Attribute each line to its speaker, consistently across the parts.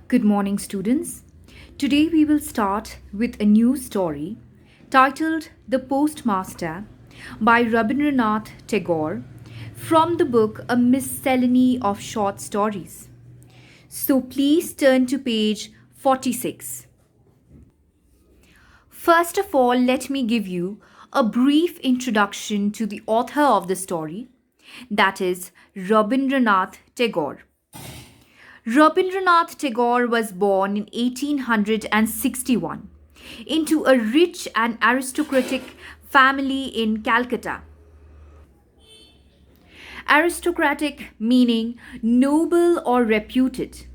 Speaker 1: Good morning, students. Today we will start with a new story titled The Postmaster by Rabindranath Tagore from the book A Miscellany of Short Stories. So please turn to page 46. First of all, let me give you a brief introduction to the author of the story, that is Rabindranath Tagore. Rabindranath Tagore was born in 1861 into a rich and aristocratic family in Calcutta. Aristocratic meaning noble or reputed.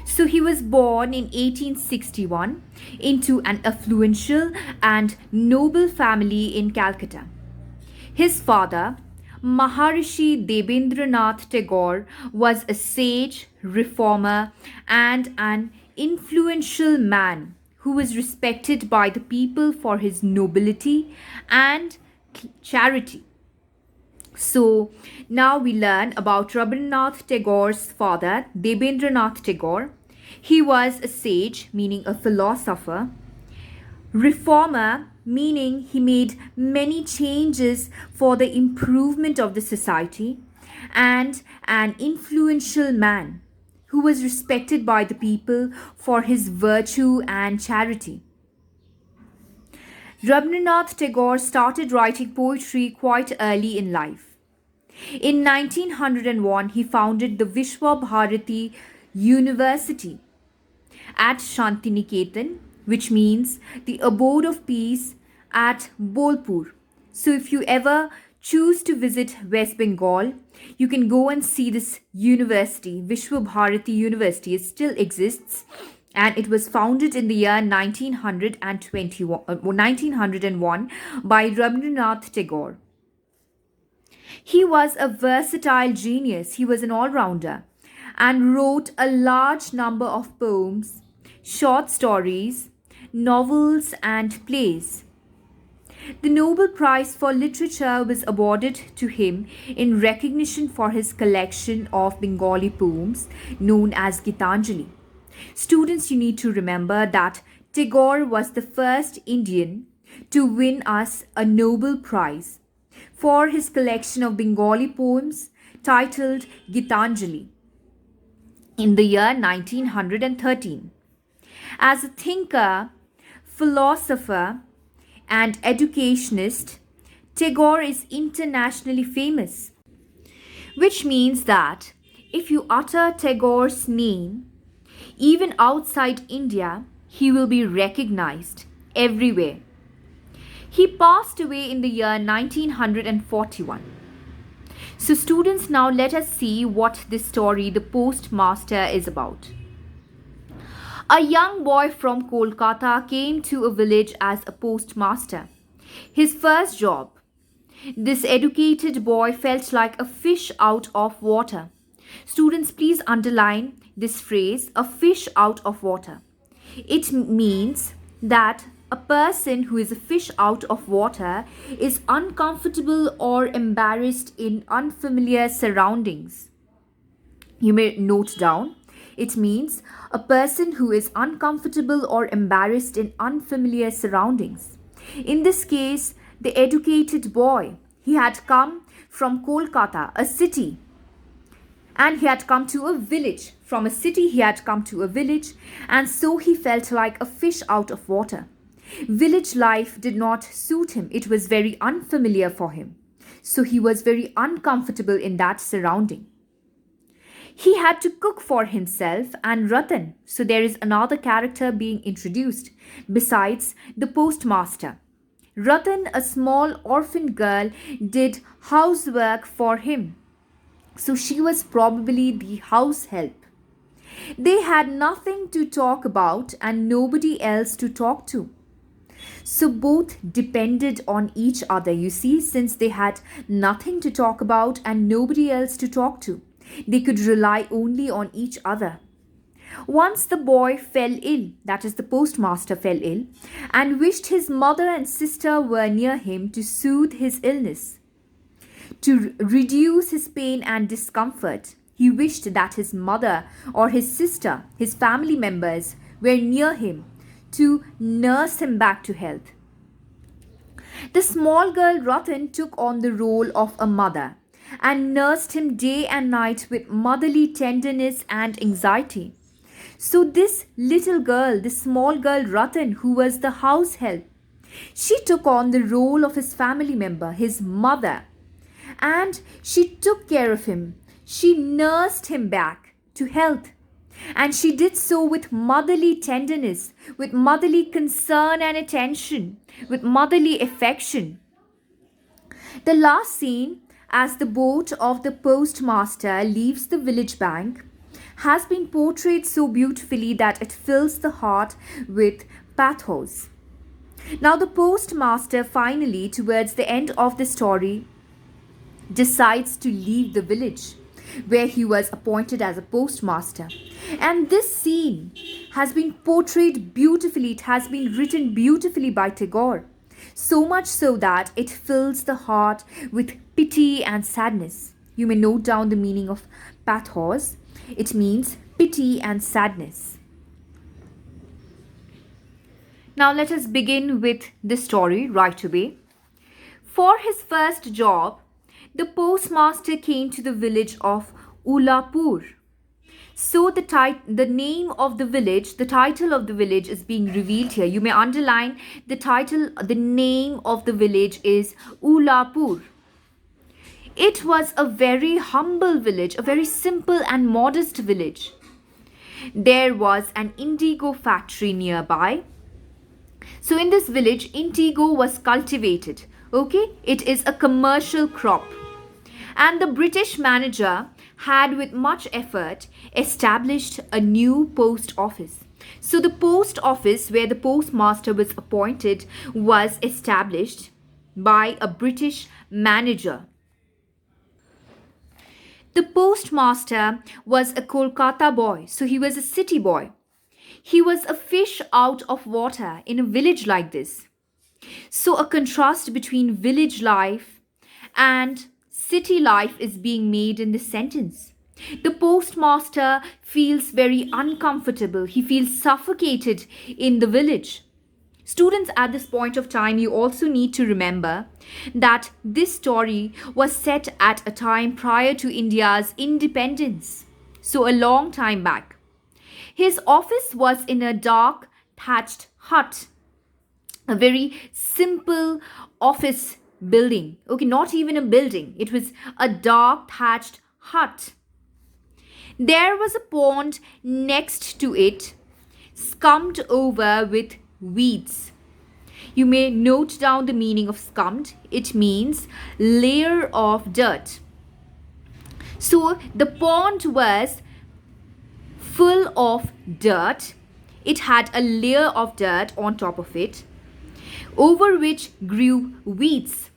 Speaker 1: So he was born in 1861 into an affluential and noble family in Calcutta. His father, Maharishi Debendranath Tagore, was a sage, reformer, and an influential man who was respected by the people for his nobility and charity. So now we learn about Rabindranath Tagore's father, Debendranath Tagore. He was a sage, meaning a philosopher, reformer, meaning he made many changes for the improvement of the society, and an influential man who was respected by the people for his virtue and charity. Rabindranath Tagore started writing poetry quite early in life. In 1901, he founded the Vishwa Bharati University at Shantiniketan, which means the abode of peace at Bolpur. So if you ever choose to visit West Bengal, you can go and see this university, Vishwa Bharati University. It still exists and it was founded in the year 1901 by Rabindranath Tagore. He was a versatile genius, he was an all rounder, and wrote a large number of poems, short stories, novels, and plays. The Nobel Prize for Literature was awarded to him in recognition for his collection of Bengali poems known as Gitanjali. Students, you need to remember that Tagore was the first Indian to win us a Nobel Prize for his collection of Bengali poems titled Gitanjali in the year 1913. As a thinker, philosopher, and educationist, Tagore is internationally famous, which means that if you utter Tagore's name, even outside India, he will be recognized everywhere. He passed away in the year 1941. So, students, now let us see what this story, The Postmaster, is about. A young boy from Kolkata came to a village as a postmaster. His first job. This educated boy felt like a fish out of water. Students, please underline this phrase, a fish out of water. It means that a person who is a fish out of water is uncomfortable or embarrassed in unfamiliar surroundings. You may note down. It means a person who is uncomfortable or embarrassed in unfamiliar surroundings. In this case, the educated boy, he had come from Kolkata, a city, and he had come to a village. From a city, he had come to a village, and so he felt like a fish out of water. Village life did not suit him. It was very unfamiliar for him. So he was very uncomfortable in that surrounding. He had to cook for himself and Ratan. So there is another character being introduced besides the postmaster. Ratan, a small orphan girl, did housework for him. So she was probably the house help. They had nothing to talk about and nobody else to talk to. So both depended on each other, you see, since they had nothing to talk about and nobody else to talk to. They could rely only on each other. Once the boy fell ill, that is, the postmaster fell ill, and wished his mother and sister were near him to soothe his illness. To reduce his pain and discomfort, He wished that his mother or his sister, his family members, were near him to nurse him back to health. The small girl Ratan took on the role of a mother and nursed him day and night with motherly tenderness and anxiety. So, this little girl, this small girl Ratan, who was the house help, she took on the role of his family member, his mother, and she took care of him. She nursed him back to health. And she did so with motherly tenderness, with motherly concern and attention, with motherly affection. The last scene, as the boat of the postmaster leaves the village bank, has been portrayed so beautifully that it fills the heart with pathos. Now, the postmaster finally, towards the end of the story, decides to leave the village where he was appointed as a postmaster. And this scene has been portrayed beautifully, it has been written beautifully by Tagore. So much so that it fills the heart with pity and sadness. You may note down the meaning of pathos. It means pity and sadness. Now let us begin with the story right away. For his first job, the postmaster came to the village of Ulapur. So the name of the village, the title of the village is being revealed here. You may underline the title, the name of the village is Ulapur. It was a very humble village, a very simple and modest village. There was an indigo factory nearby. So in this village, indigo was cultivated. Okay, it is a commercial crop. And the British manager had, with much effort, established a new post office. So the post office where the postmaster was appointed was established by a British manager. The postmaster was a Kolkata boy, so he was a city boy. He was a fish out of water in a village like this. So a contrast between village life and city life is being made in this sentence. The postmaster feels very uncomfortable. He feels suffocated in the village. Students, at this point of time, you also need to remember that this story was set at a time prior to India's independence. So a long time back. His office was in a dark thatched hut. A very simple office building. Okay, not even a building. It was a dark thatched hut. There was a pond next to it, scummed over with weeds. You may note down the meaning of scummed. It means layer of dirt. So the pond was full of dirt. It had a layer of dirt on top of it, over which grew weeds.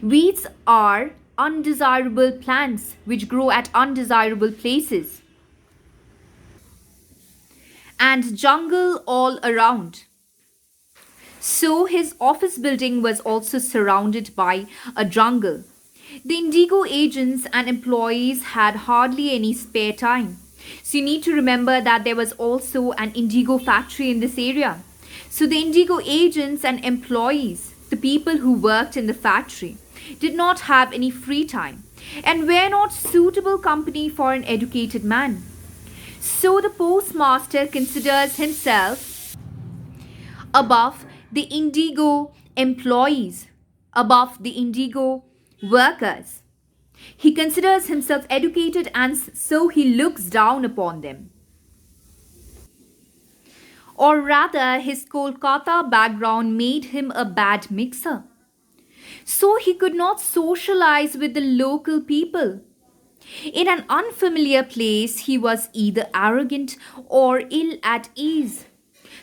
Speaker 1: Weeds are undesirable plants which grow at undesirable places. And jungle all around. So his office building was also surrounded by a jungle. The indigo agents and employees had hardly any spare time. So you need to remember that there was also an indigo factory in this area. So the indigo agents and employees, the people who worked in the factory, did not have any free time and were not suitable company for an educated man. So the postmaster considers himself above the indigo employees, above the indigo workers. He considers himself educated and so he looks down upon them. Or rather, his Kolkata background made him a bad mixer. So he could not socialize with the local people. In an unfamiliar place, he was either arrogant or ill at ease.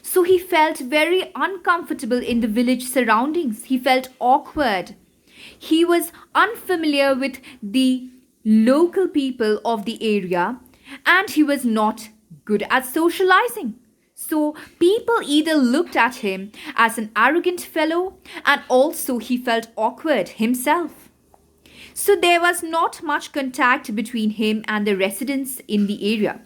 Speaker 1: So he felt very uncomfortable in the village surroundings. He felt awkward. He was unfamiliar with the local people of the area and he was not good at socializing. So people either looked at him as an arrogant fellow and also he felt awkward himself. So there was not much contact between him and the residents in the area.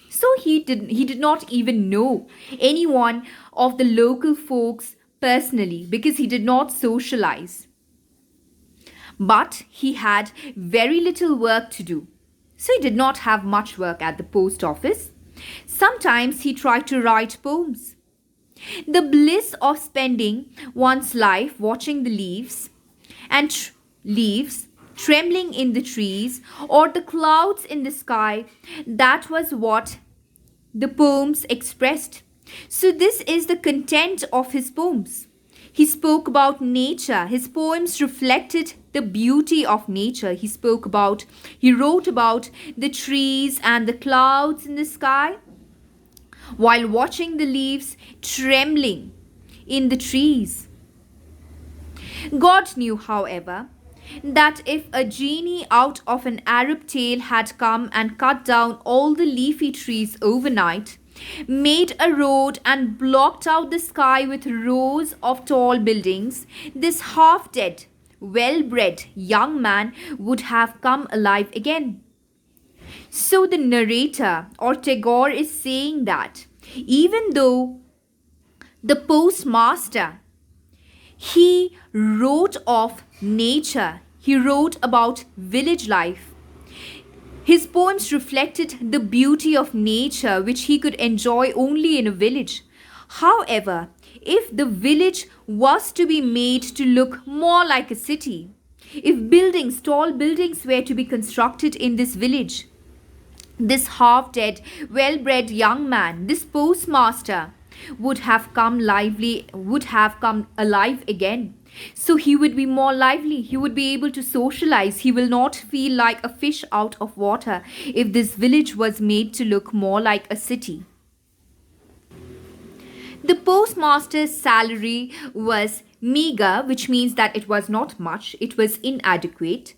Speaker 1: So he did not even know anyone of the local folks personally because he did not socialize. But he had very little work to do. So he did not have much work at the post office. Sometimes he tried to write poems. The bliss of spending one's life watching the leaves trembling in the trees or the clouds in the sky, that was what the poems expressed. So, this is the content of his poems. He spoke about nature. His poems reflected the beauty of nature. He wrote about the trees and the clouds in the sky while watching the leaves trembling in the trees. God knew, however, that if a genie out of an Arab tale had come and cut down all the leafy trees overnight, made a road and blocked out the sky with rows of tall buildings, this half dead, well bred young man would have come alive again. So the narrator or Tagore is saying that even though the postmaster he wrote of nature, he wrote about village life. His poems reflected the beauty of nature which he could enjoy only in a village. However, if the village was to be made to look more like a city, if tall buildings were to be constructed in this village, this half dead, well bred young man, this postmaster, would have come alive again. So he would be more lively, he would be able to socialize, he will not feel like a fish out of water if this village was made to look more like a city. The postmaster's salary was meager, which means that it was not much, it was inadequate.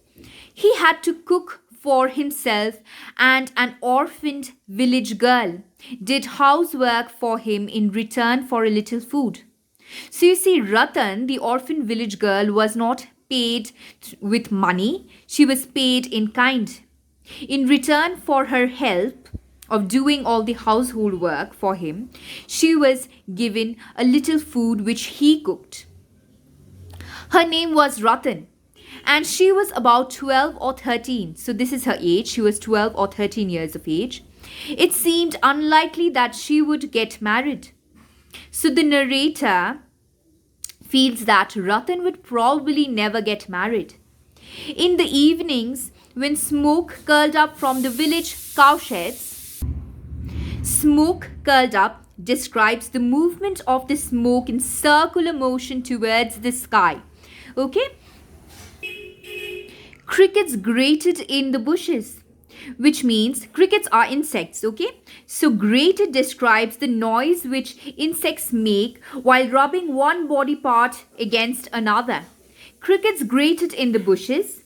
Speaker 1: He had to cook for himself, and an orphaned village girl did housework for him in return for a little food. So you see, Ratan, the orphan village girl, was not paid with money, she was paid in kind. In return for her help of doing all the household work for him, she was given a little food which he cooked. Her name was Ratan and she was about 12 or 13. So this is her age, she was 12 or 13 years of age. It seemed unlikely that she would get married. So the narrator feels that Ratan would probably never get married. In the evenings, when smoke curled up from the village cowsheds, smoke curled up describes the movement of the smoke in circular motion towards the sky. Okay? Crickets grated in the bushes, which means crickets are insects, okay? So grated describes the noise which insects make while rubbing one body part against another. Crickets grated in the bushes.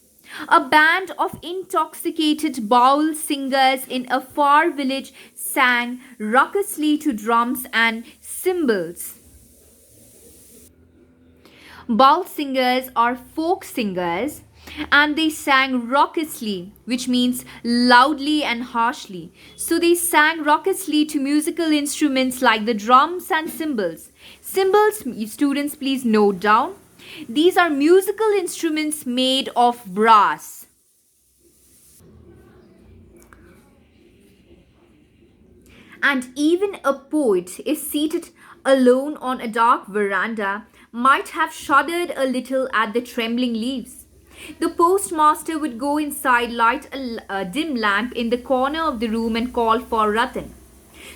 Speaker 1: A band of intoxicated baul singers in a far village sang raucously to drums and cymbals. Baul singers are folk singers and they sang raucously, which means loudly and harshly. So they sang raucously to musical instruments like the drums and cymbals. Cymbals, students, please note down. These are musical instruments made of brass. And even a poet, if seated alone on a dark veranda, might have shuddered a little at the trembling leaves. The postmaster would go inside, light a dim lamp in the corner of the room and call for Ratan.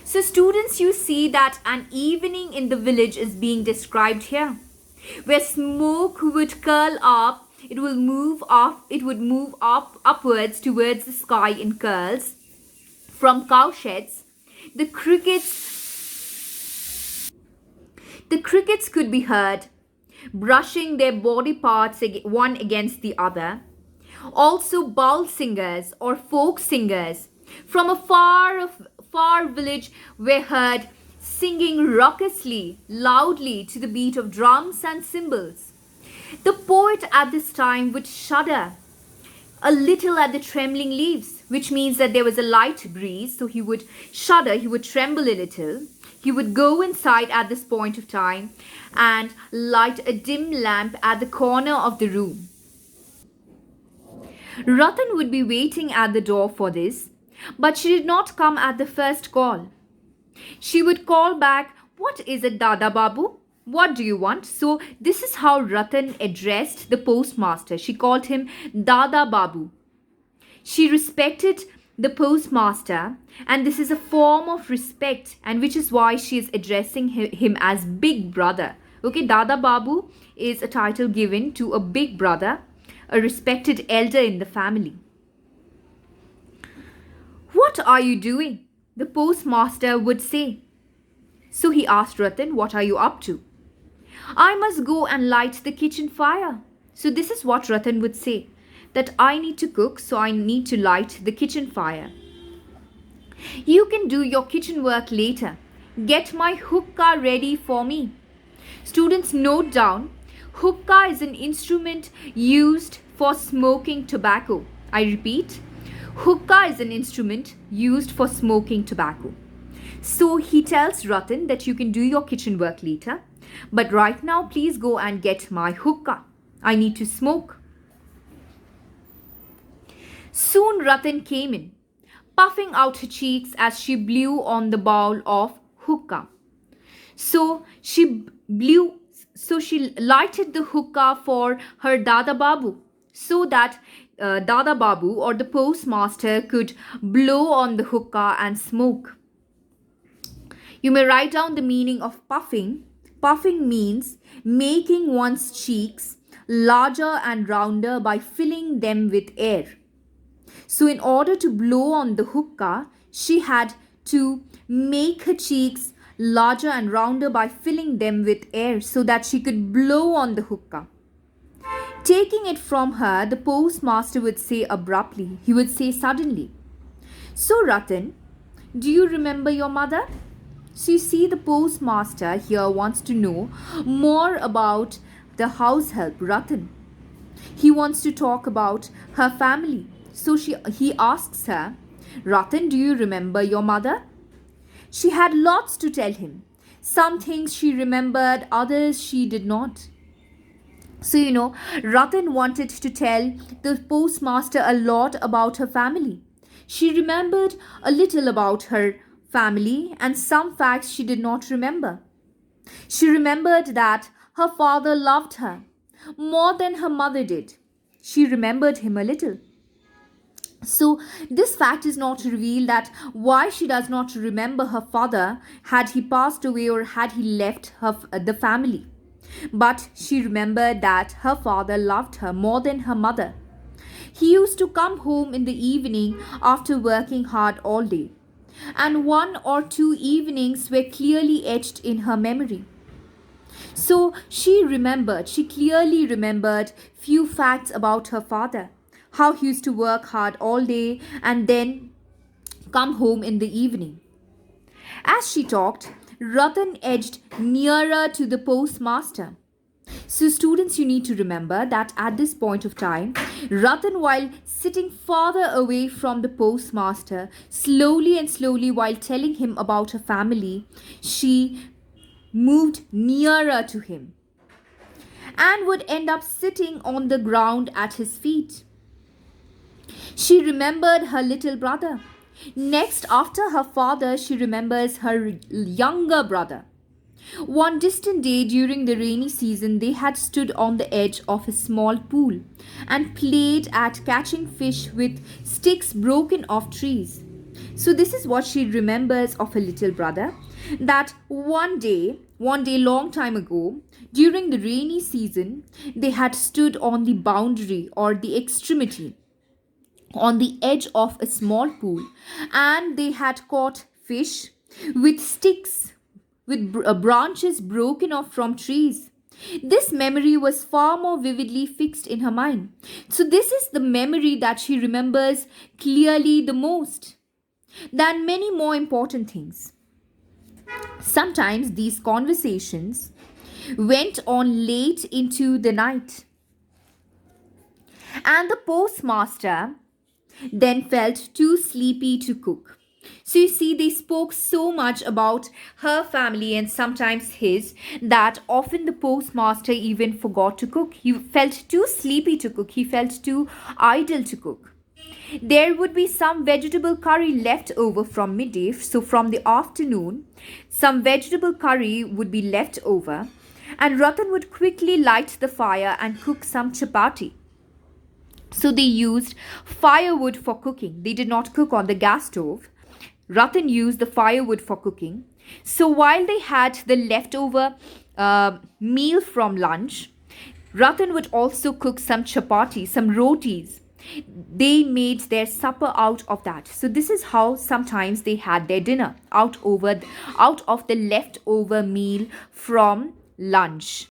Speaker 1: So students, you see that an evening in the village is being described here, where smoke would curl up, it would move upwards towards the sky in curls from cowsheds. The crickets could be heard brushing their body parts one against the other. Also baul singers or folk singers from a far village were heard singing raucously, loudly to the beat of drums and cymbals. The poet at this time would shudder a little at the trembling leaves, which means that there was a light breeze, so he would shudder, he would tremble a little. He would go inside at this point of time and light a dim lamp at the corner of the room. Ratan would be waiting at the door for this, but she did not come at the first call. She would call back, "What is it, Dada Babu? What do you want?" So this is how Ratan addressed the postmaster. She called him Dada Babu. She respected the postmaster, and this is a form of respect, and which is why she is addressing him as big brother. Okay, Dada Babu is a title given to a big brother, a respected elder in the family. "What are you doing?" the postmaster would say. So he asked Ratan, "What are you up to?" "I must go and light the kitchen fire." So this is what Ratan would say, that I need to cook, so I need to light the kitchen fire. "You can do your kitchen work later. Get my hookah ready for me." Students, note down, hookah is an instrument used for smoking tobacco. I repeat, hookah is an instrument used for smoking tobacco. So he tells Ratan that you can do your kitchen work later, but right now please go and get my hookah. I need to smoke. Soon Ratan came in, puffing out her cheeks as she blew on the bowl of hookah. So she lighted the hookah for her Dada Babu, so that Dada Babu or the postmaster could blow on the hookah and smoke. You may write down the meaning of puffing. Puffing means making one's cheeks larger and rounder by filling them with air. So in order to blow on the hookah, she had to make her cheeks larger and rounder by filling them with air so that she could blow on the hookah. Taking it from her, the postmaster would say abruptly, he would say suddenly, "So Ratan, do you remember your mother?" So you see, the postmaster here wants to know more about the house help, Ratan. He wants to talk about her family. So he asks her, "Ratan, do you remember your mother?" She had lots to tell him. Some things she remembered, others she did not. So, Ratan wanted to tell the postmaster a lot about her family. She remembered a little about her family, and some facts she did not remember. She remembered that her father loved her more than her mother did. She remembered him a little. So this fact is not revealed that why she does not remember her father, had he passed away or had he left the family. But she remembered that her father loved her more than her mother. He used to come home in the evening after working hard all day, and 1 or 2 evenings were clearly etched in her memory. So she clearly remembered few facts about her father, how he used to work hard all day and then come home in the evening. As she talked, Ratan edged nearer to the postmaster. So students, you need to remember that at this point of time, Ratan, while sitting farther away from the postmaster, slowly while telling him about her family, she moved nearer to him and would end up sitting on the ground at his feet. She remembered her little brother. Next, after her father, she remembers her younger brother. One distant day during the rainy season, they had stood on the edge of a small pool and played at catching fish with sticks broken off trees. So this is what she remembers of her little brother, that one day long time ago, during the rainy season, they had stood on the boundary or the extremity, on the edge of a small pool, and they had caught fish with sticks, with branches broken off from trees. This memory was far more vividly fixed in her mind. So this is the memory that she remembers clearly the most than many more important things. Sometimes these conversations went on late into the night, And the postmaster then felt too sleepy to cook. So you see, they spoke so much about her family and sometimes his that often the postmaster even forgot to cook. He felt too sleepy to cook, he felt too idle to cook. There would be some vegetable curry left over from midday, so from the afternoon, some vegetable curry would be left over, and Ratan would quickly light the fire and cook some chapati. So they used firewood for cooking. They did not cook on the gas stove. Ratan used the firewood for cooking. So while they had the leftover meal from lunch, Ratan would also cook some chapati, some rotis. They made their supper out of that. So this is how sometimes they had their dinner out of the leftover meal from lunch.